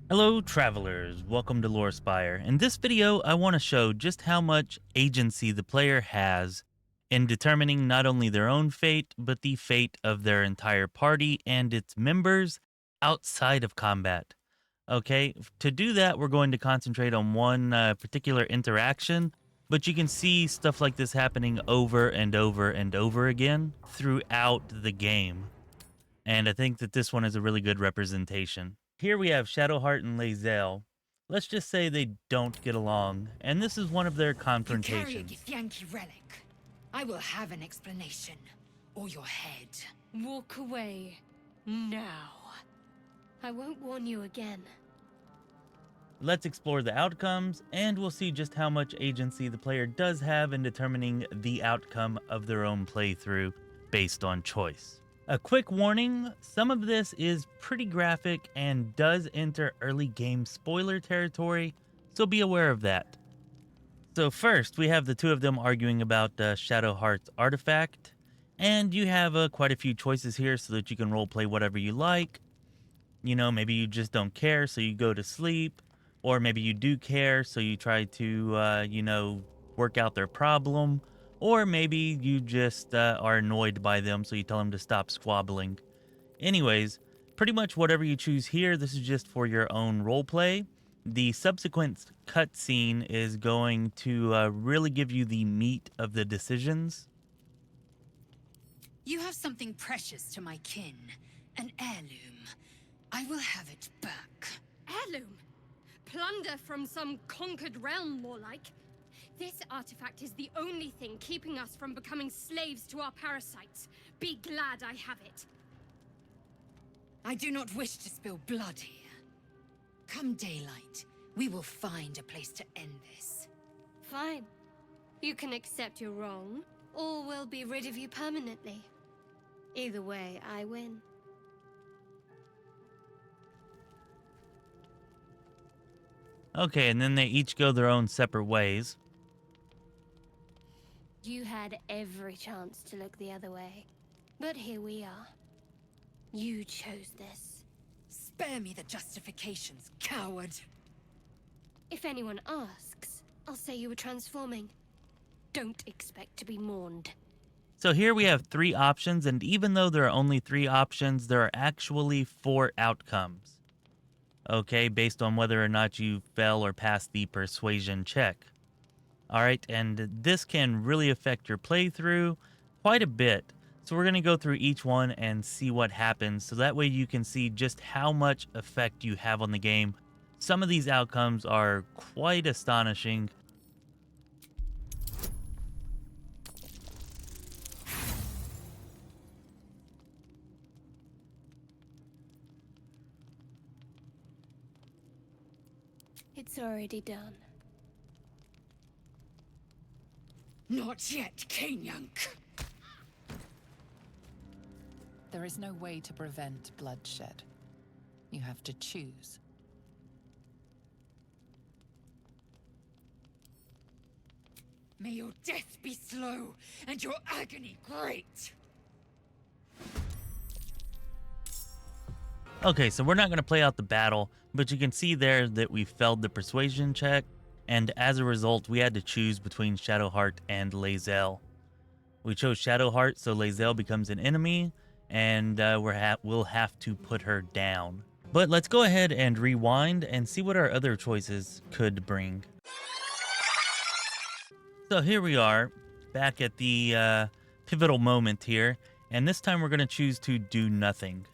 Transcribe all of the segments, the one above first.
Hello travelers, welcome to Lorespire. In this video, I want to show just how much agency the player has in determining not only their own fate, but the fate of their entire party and its members outside of combat. Okay, to do that, we're going to concentrate on one particular interaction, but you can see stuff like this happening over and over and over again throughout the game. And I think that this one is a really good representation. Here we have Shadowheart and Lae'zel. Let's just say they don't get along, and this is one of their You carry a confrontations. Githyanki relic. I will have an explanation. Or your head. Walk away. Now. I won't warn you again. Let's explore the outcomes, and we'll see just how much agency the player does have in determining the outcome of their own playthrough based on choice. A quick warning, some of this is pretty graphic and does enter early game spoiler territory, so be aware of that. So first, we have the two of them arguing about Shadowheart's artifact, and you have quite a few choices here so that you can roleplay whatever you like. You know, maybe you just don't care, so you go to sleep, or maybe you do care, so you try to, work out their problem. Or maybe you just are annoyed by them, so you tell them to stop squabbling. Anyways, pretty much whatever you choose here, this is just for your own roleplay. The subsequent cutscene is going to really give you the meat of the decisions. You have something precious to my kin. An heirloom. I will have it back. Heirloom? Plunder from some conquered realm, more like. This artifact is the only thing keeping us from becoming slaves to our parasites. Be glad I have it. I do not wish to spill blood here. Come daylight, we will find a place to end this. Fine. You can accept you're wrong, or we'll be rid of you permanently. Either way, I win. Okay, and then they each go their own separate ways. You had every chance to look the other way. But here we are. You chose this. Spare me the justifications, coward. If anyone asks, I'll say you were transforming. Don't expect to be mourned. So here we have three options, and even though there are only three options, there are actually four outcomes. Okay, based on whether or not you fell or passed the persuasion check. Alright, and this can really affect your playthrough quite a bit. So we're going to go through each one and see what happens, so that way you can see just how much effect you have on the game. Some of these outcomes are quite astonishing. It's already done. Not yet, Kanyank. There is no way to prevent bloodshed. You have to choose. May your death be slow, and your agony great. Okay, so we're not going to play out the battle, but you can see there that we failed the persuasion check, and as a result, we had to choose between Shadowheart and Lae'zel. We chose Shadowheart, so Lae'zel becomes an enemy, and we'll have to put her down. But let's go ahead and rewind and see what our other choices could bring. So here we are, back at the pivotal moment here, and this time we're going to choose to do nothing.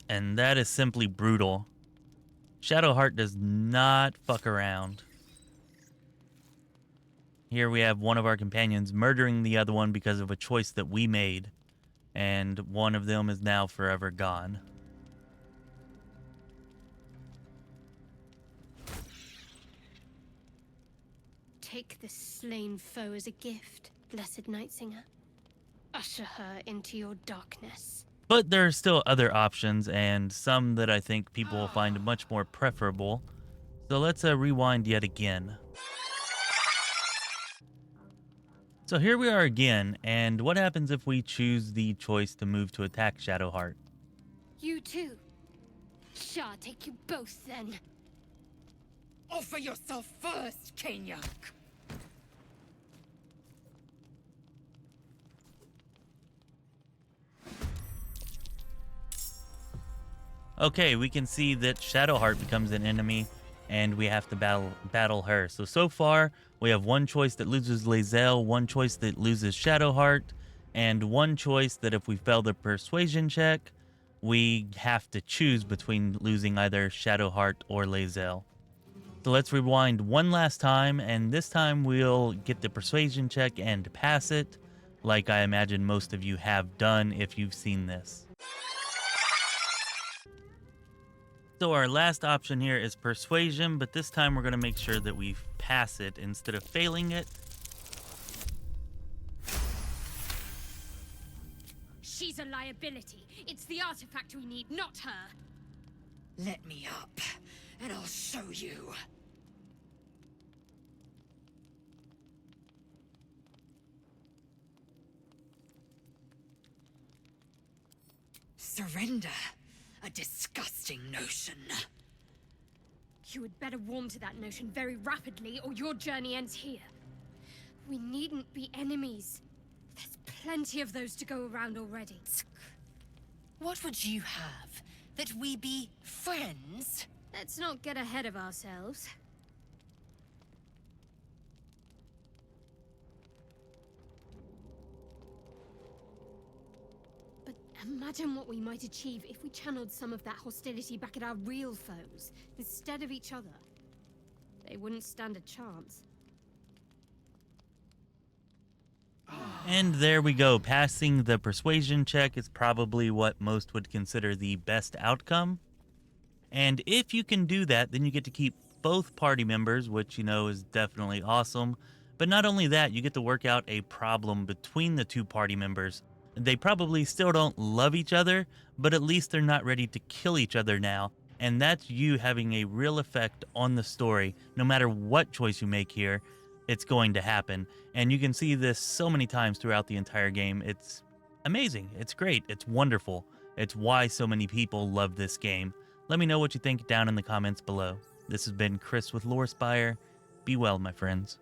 And that is simply brutal. Shadowheart does not fuck around. Here we have one of our companions murdering the other one because of a choice that we made. And one of them is now forever gone. Take this slain foe as a gift, blessed Nightsinger. Usher her into your darkness. But there are still other options, and some that I think people will find much more preferable. So let's rewind yet again. So here we are again, and what happens if we choose the choice to move to attack Shadowheart? You too. Shall I take you both then? Offer yourself first, Kenyak. Okay, we can see that Shadowheart becomes an enemy, and we have to battle her. So far, we have one choice that loses Lae'zel, one choice that loses Shadowheart, and one choice that if we fail the persuasion check, we have to choose between losing either Shadowheart or Lae'zel. So let's rewind one last time, and this time we'll get the persuasion check and pass it, like I imagine most of you have done if you've seen this. So our last option here is persuasion, but this time we're going to make sure that we pass it instead of failing it. She's a liability. It's the artifact we need, not her. Let me up, and I'll show you. Surrender. A disgusting notion. You had better warm to that notion very rapidly, or your journey ends here. We needn't be enemies. There's plenty of those to go around already. What would you have? That we be friends? Let's not get ahead of ourselves. But imagine what we might achieve if we channeled some of that hostility back at our real foes, instead of each other. They wouldn't stand a chance. And there we go. Passing the persuasion check is probably what most would consider the best outcome. And if you can do that, then you get to keep both party members, which, you know, is definitely awesome. But not only that, you get to work out a problem between the two party members. They probably still don't love each other, but at least they're not ready to kill each other now. And that's you having a real effect on the story. No matter what choice you make here, it's going to happen. And you can see this so many times throughout the entire game. It's amazing. It's great. It's wonderful. It's why so many people love this game. Let me know what you think down in the comments below. This has been Chris with Lorespire. Be well, my friends.